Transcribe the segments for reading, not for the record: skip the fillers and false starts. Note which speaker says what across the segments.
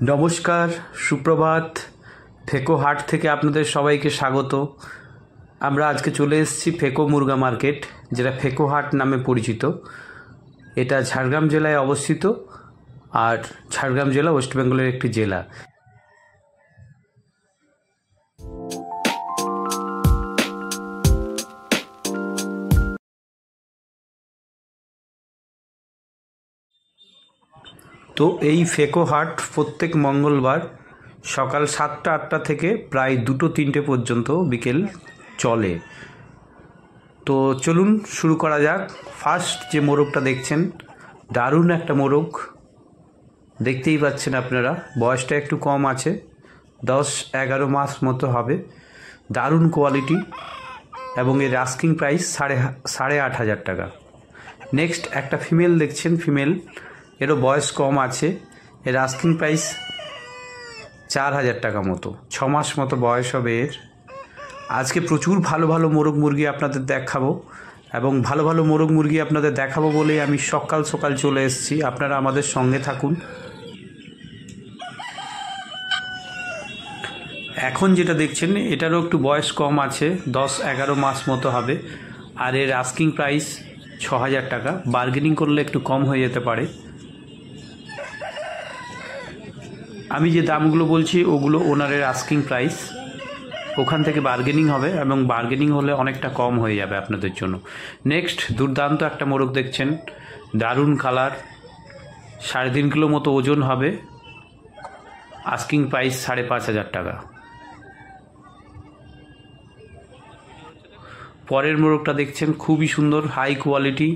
Speaker 1: নমস্কার, সুপ্রভাত। ফেকো হাট থেকে আপনাদের সবাইকে স্বাগত। আমরা আজকে চলে এসেছি ফেকো মুরগা মার্কেট, যেটা ফেকো হাট নামে পরিচিত। এটা ঝাড়গ্রাম জেলায় অবস্থিত, আর ঝাড়গ্রাম জেলা ওয়েস্ট বেঙ্গলের একটি জেলা। তো এই ফেকো হাট প্রত্যেক মঙ্গলবার সকাল 7টা-8টা থেকে প্রায় 2টো-3টে পর্যন্ত বিকেল চলে। তো চলুন শুরু করা যাক। ফার্স্ট যে মোরগটা দেখছেন, দারুণ একটা মোরগ, দেখতেই পাচ্ছেন আপনারা। বয়সটা একটু কম আছে, 10-11 মাস মতো হবে। দারুণ কোয়ালিটি, এবং এর আস্কিং প্রাইস 8,500 টাকা। নেক্সট একটা ফিমেল দেখছেন, ফিমেল, এরও বয়স কম আছে। এর আস্কিং প্রাইস 4,000 টাকা মতো, 6 মাস মতো বয়স হবে এর। আজকে প্রচুর ভালো ভালো মোরগ মুরগি আপনাদের দেখাবো, এবং ভালো ভালো মোরগ মুরগি আপনাদের দেখাবো বলেই আমি সকাল সকাল চলে এসেছি। আপনারা আমাদের সঙ্গে থাকুন। এখন যেটা দেখছেন এটারও একটু বয়স কম আছে, 10-11 মাস মতো হবে, আর এর আস্কিং প্রাইস 6,000 টাকা। বার্গেনিং করলে একটু কম হয়ে যেতে পারে। আমি যে দামগুলো বলছি ওগুলো ওনারের আস্কিং প্রাইস, ওখান থেকে বার্গেনিং হবে, এবং বার্গেনিং হলে অনেকটা কম হয়ে যাবে আপনাদের জন্য। নেক্সট দুর্দান্ত একটা মোরগ দেখছেন, দারুণ কালার, 3.5 কিলো মতো ওজন হবে। আস্কিং প্রাইস 5,500 টাকা। পরের মোরগটা দেখছেন, খুবই সুন্দর, হাই কোয়ালিটি,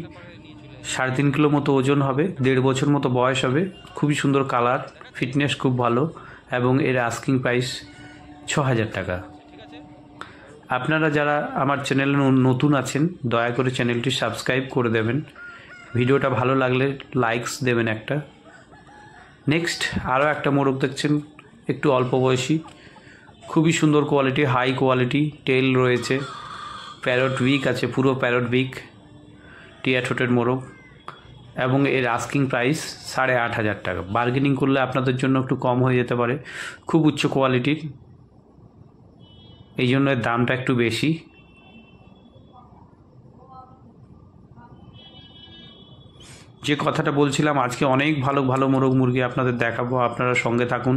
Speaker 1: 3.5 কিলো মতো ওজন হবে, 1.5 বছর মতো বয়স হবে। খুবই সুন্দর কালার, ফিটনেস খুব ভালো, এবং এর আস্কিং প্রাইস 6,000 টাকা। আপনারা যারা আমার চ্যানেলে নতুন আছেন, দয়া করে চ্যানেলটি সাবস্ক্রাইব করে দেবেন। ভিডিওটা ভালো লাগলে লাইকস দেবেন একটা। নেক্সট আরও একটা মোরগ দেখছেন, একটু অল্প বয়সী, খুবই সুন্দর কোয়ালিটি, হাই কোয়ালিটি, টেল রয়েছে, প্যারট উইক আছে, পুরো প্যারট উইক, টিয়া ঠোঁটের মোরগ, এবং এর আস্কিং প্রাইস 8,500 টাকা। বার্গেনিং করলে আপনাদের জন্য একটু কম হয়ে যেতে পারে। খুব উচ্চ কোয়ালিটির, এই জন্য এর দামটা একটু বেশি। যে কথাটা বলছিলাম, আজকে অনেক ভালো ভালো মোরগ মুরগি আপনাদের দেখাবো, আপনারা সঙ্গে থাকুন,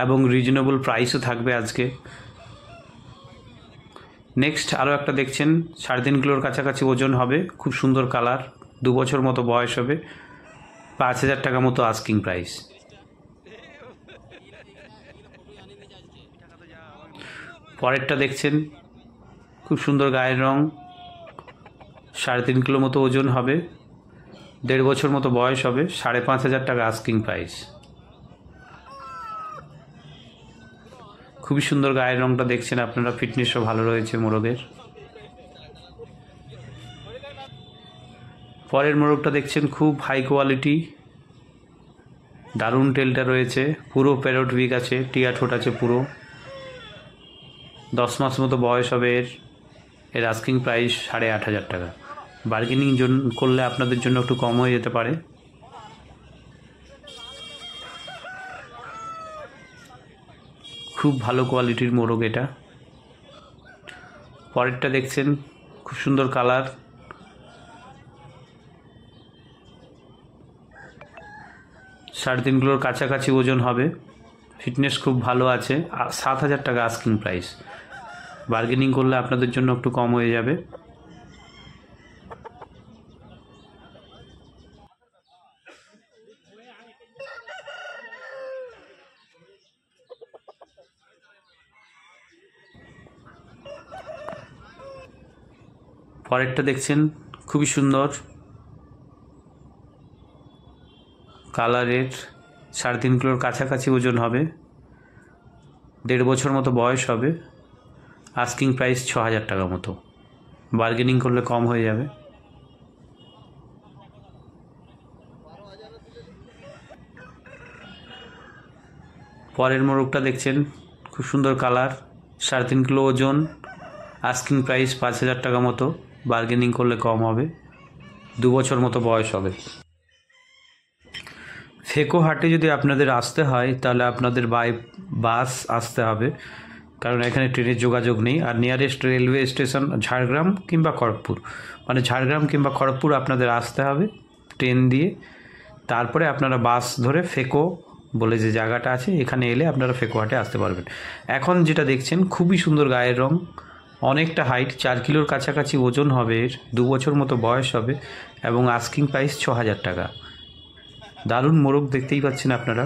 Speaker 1: এবং রিজনেবল প্রাইসও থাকবে আজকে। নেক্সট আরও একটা দেখছেন, 3.5 কিলোর কাছাকাছি ওজন হবে, খুব সুন্দর কালার, 2 বছর মতো বয়স হবে, 5,000 টাকা মতো আস্কিং প্রাইস। পরেরটা দেখছেন, খুব সুন্দর গায়ের রং, 3.5 কিলো মতো ওজন হবে, 1.5 বছর মতো বয়স হবে, 5,500 টাকা আস্কিং প্রাইস। খুবই সুন্দর গায়ের রংটা দেখছেন আপনারা, ফিটনেসও ভালো রয়েছে মোরগের। পরের মোরগটা দেখছেন, খুব হাই কোয়ালিটি, দারুণ টেলটা রয়েছে, পুরো প্যারট উইক আছে, টিয়া ঠোঁট আছে পুরো, 10 মাস মতো বয়স হবে এর। এর আস্কিং প্রাইস 8,500 টাকা। বার্গেনিং করলে আপনাদের জন্য একটু কম হয়ে যেতে পারে। খুব ভালো কোয়ালিটির মোরগ এটা। পরেরটা দেখছেন, খুব সুন্দর কালার, 3.5 কিলোর কাছাকাছি ওজন হবে, ফিটনেস খুব ভালো আছে, 7,000 টাকা আস্কিং প্রাইস। বার্গেনিং করলে আপনাদের জন্য একটু কম হয়ে যাবে। পরেরটা দেখছেন, খুবই সুন্দর কালারের, 3.5 কিলোর কাছাকাছি ওজন হবে, 1.5 বছর মতো বয়স হবে, আস্কিং প্রাইস 6,000 টাকা মতো। বার্গেনিং করলে কম হয়ে যাবে। পরের মোরগটা দেখছেন, খুব সুন্দর কালার, 3.5 কিলো ওজন, আস্কিং প্রাইস 5,000 টাকা মতো। বার্গেনিং করলে কম হবে, 2 বছর মতো বয়স হবে। ফেকো হাটে যদি আপনাদের আসতে হয় তাহলে আপনাদের বাই বাস আসতে হবে, কারণ এখানে ট্রেনের যোগাযোগ নেই। আর নিয়ারেস্ট রেলওয়ে স্টেশন ঝাড়গ্রাম কিংবা খড়গপুর, মানে ঝাড়গ্রাম কিংবা খড়গপুর আপনাদের আসতে হবে ট্রেন দিয়ে। তারপরে আপনারা বাস ধরে ফেকো বলে যে জায়গাটা আছে এখানে এলে আপনারা ফেকো হাটে আসতে পারবেন। এখন যেটা দেখছেন খুবই সুন্দর গায়ের রং, অনেকটা হাইট, 4 কিলোর কাছাকাছি ওজন হবে, এর 2 বছর মতো বয়স হবে এবং আস্কিং প্রাইস 6,000 টাকা। দারুণ মোরগ, দেখতেই পাচ্ছেন আপনারা।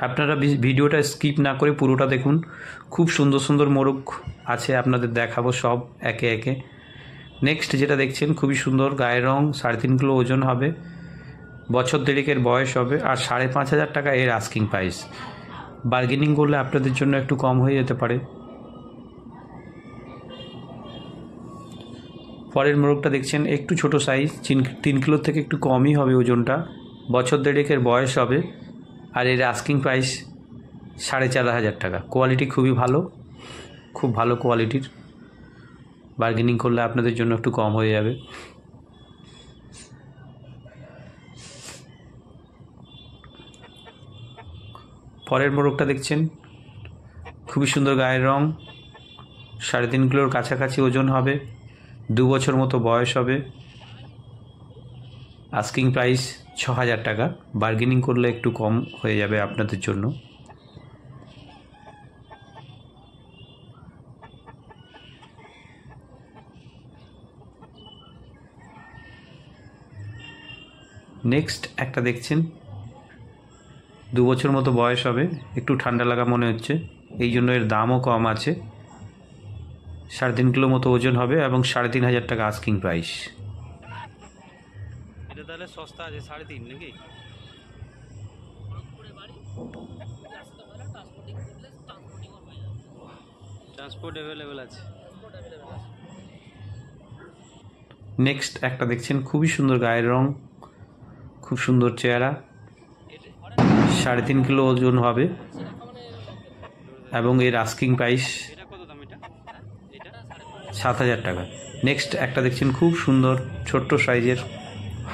Speaker 1: আপনারা ভিডিওটা স্কিপ না করে পুরোটা দেখুন, খুব সুন্দর সুন্দর মোরগ আছে, আপনাদের দেখাবো সব একে একে। নেক্সট যেটা দেখছেন খুবই সুন্দর গায়ের রং, 3.5 কিলো ওজন হবে, বছর দেড়েকের বয়স হবে আর 5,500 টাকা এর আস্কিং প্রাইস। বার্গেনিং করলে আপনাদের জন্য একটু কম হয়ে যেতে পারে। পরের মোরগটা দেখছেন একটু ছোট সাইজ, 3 কিলোর থেকে একটু কমই হবে ওজনটা, বছর দেড়েকের বয়স হবে আর এর আস্কিং প্রাইস 4,500 টাকা। কোয়ালিটি খুবই ভালো, খুব ভালো কোয়ালিটির, বার্গেনিং করলে আপনাদের জন্য একটু কম হয়ে যাবে। পরের মোরগটা দেখছেন খুবই সুন্দর গায়ের রং, 3.5 কিলোর কাছাকাছি ওজন হবে, 2 বছর মতো বয়স হবে, আস্কিং প্রাইস 6,000 টাকা। বার্গেনিং করলে একটু কম হয়ে যাবে আপনাদের জন্য। নেক্সট একটা দেখছেন 2 বছর মতো বয়স হবে, একটু ঠান্ডা লাগা মনে হচ্ছে, এই জন্য এর দামও কম আছে। 3.5 কিলো মতো ওজন হবে এবং 3,500 টাকা আস্কিং প্রাইস।
Speaker 2: এটা তাহলে সস্তা আছে 3.5 নাকি? ট্রান্সপোর্ট অ্যাভেলেবেল আছে।
Speaker 1: নেক্সট একটা দেখছেন খুবই সুন্দর গায়ের রং, খুব সুন্দর চেহারা, 3.5 কিলো ওজন হবে এবং এর আস্কিং প্রাইস 7,000 টাকা। নেক্সট একটা দেখছেন খুব সুন্দর ছোট্ট সাইজের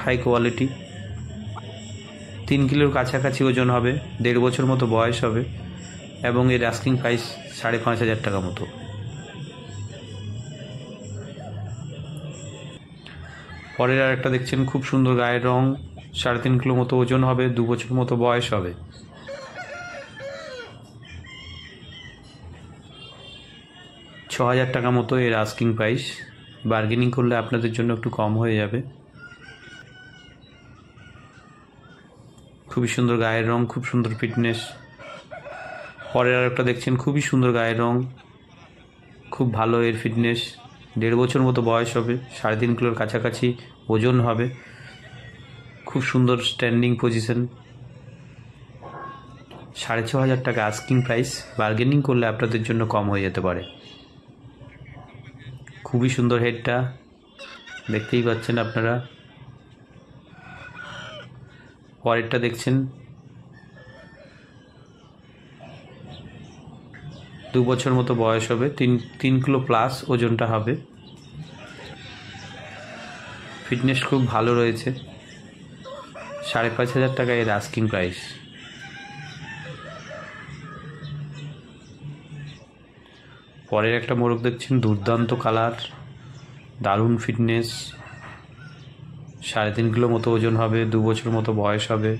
Speaker 1: হাই কোয়ালিটি, 3 কিলোর কাছাকাছি ওজন হবে, 1.5 বছর মতো বয়স হবে এবং এর আস্কিং প্রাইস 5,500 টাকা মতো। পরের আর একটা দেখছেন খুব সুন্দর গায়ের রং, 3.5 কিলো মতো ওজন হবে, 2 বছর মতো বয়স হবে, 6,000 টাকা মতো এর আস্কিং প্রাইস। বার্গেনিং করলে আপনাদের জন্য একটু কম হয়ে যাবে। খুবই সুন্দর গায়ের রং, খুব সুন্দর ফিটনেস। পরের আর একটা দেখছেন খুবই সুন্দর গায়ের রং, খুব ভালো এর ফিটনেস, 1.5 বছর মতো বয়স হবে, 3.5 কিলোর কাছাকাছি ওজন হবে, খুব সুন্দর স্ট্যান্ডিং পজিশন, 6,500 টাকা আস্কিং প্রাইস। বার্গেনিং করলে আপনাদের জন্য কম হয়ে যেতে পারে। খুবই সুন্দর হেডটা, দেখতেই পাচ্ছেন আপনারা। পরেরটা দেখছেন 2 বছর মতো বয়স হবে, 3 কিলো প্লাস ওজনটা হবে, ফিটনেস খুব ভালো রয়েছে, 5,500 টাকা এর আস্কিং প্রাইস। পরের একটা মোরগ দেখছেন দুর্দান্ত কালার, দারুণ ফিটনেস, 3.5 কিলো মতো ওজন হবে, 2 বছর মতো বয়স হবে,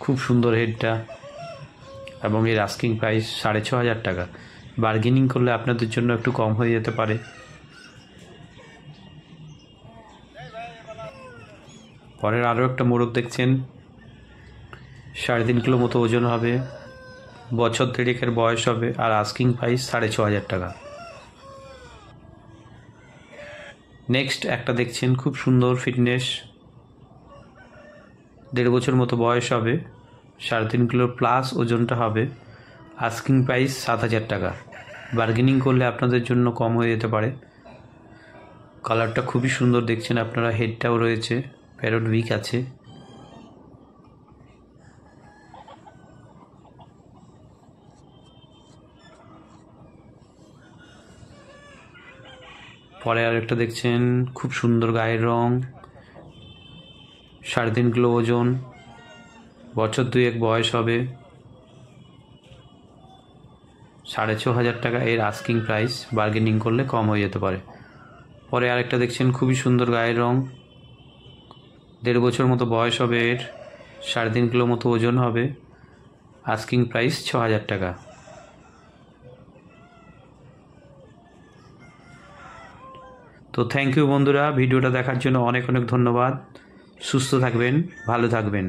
Speaker 1: খুব সুন্দর হেডটা এবং এর আস্কিং প্রাইস 6,500 টাকা। বার্গেনিং করলে আপনাদের জন্য একটু কম হয়ে যেতে পারে। পরের আরও একটা মোরগ দেখছেন, 3.5 কিলো মতো ওজন হবে, বছর দেড়েকের বয়স হবে আর আস্কিং প্রাইস 6,500 টাকা। নেক্সট একটা দেখছেন খুব সুন্দর ফিটনেস, 1.5 বছর মতো বয়স হবে, 3.5 কিলোর প্লাস ওজনটা হবে, আস্কিং প্রাইস 7,000 টাকা। বার্গেনিং করলে আপনাদের জন্য কম হয়ে যেতে পারে। কালারটা খুবই সুন্দর দেখছেন আপনারা, হেডটাও রয়েছে, প্যারট উইক আছে। পরে আরেকটা দেখছেন খুব সুন্দর গায়ের রং, 3.5 কিলো ওজন, বছর 2 বয়স হবে, 6,500 টাকা এর আস্কিং প্রাইস, বার্গেনিং করলে কম হয়ে যেতে পারে। পরে আরেকটা দেখছেন খুবই সুন্দর গায়ের রং, 1.5 বছর মতো বয়স হবে এর, 3.5 কিলো মতো ওজন হবে, আস্কিং প্রাইস 6,000 টাকা। তো থ্যাংক ইউ বন্ধুরা, ভিডিওটা দেখার জন্য অনেক অনেক ধন্যবাদ। সুস্থ থাকবেন, ভালো থাকবেন।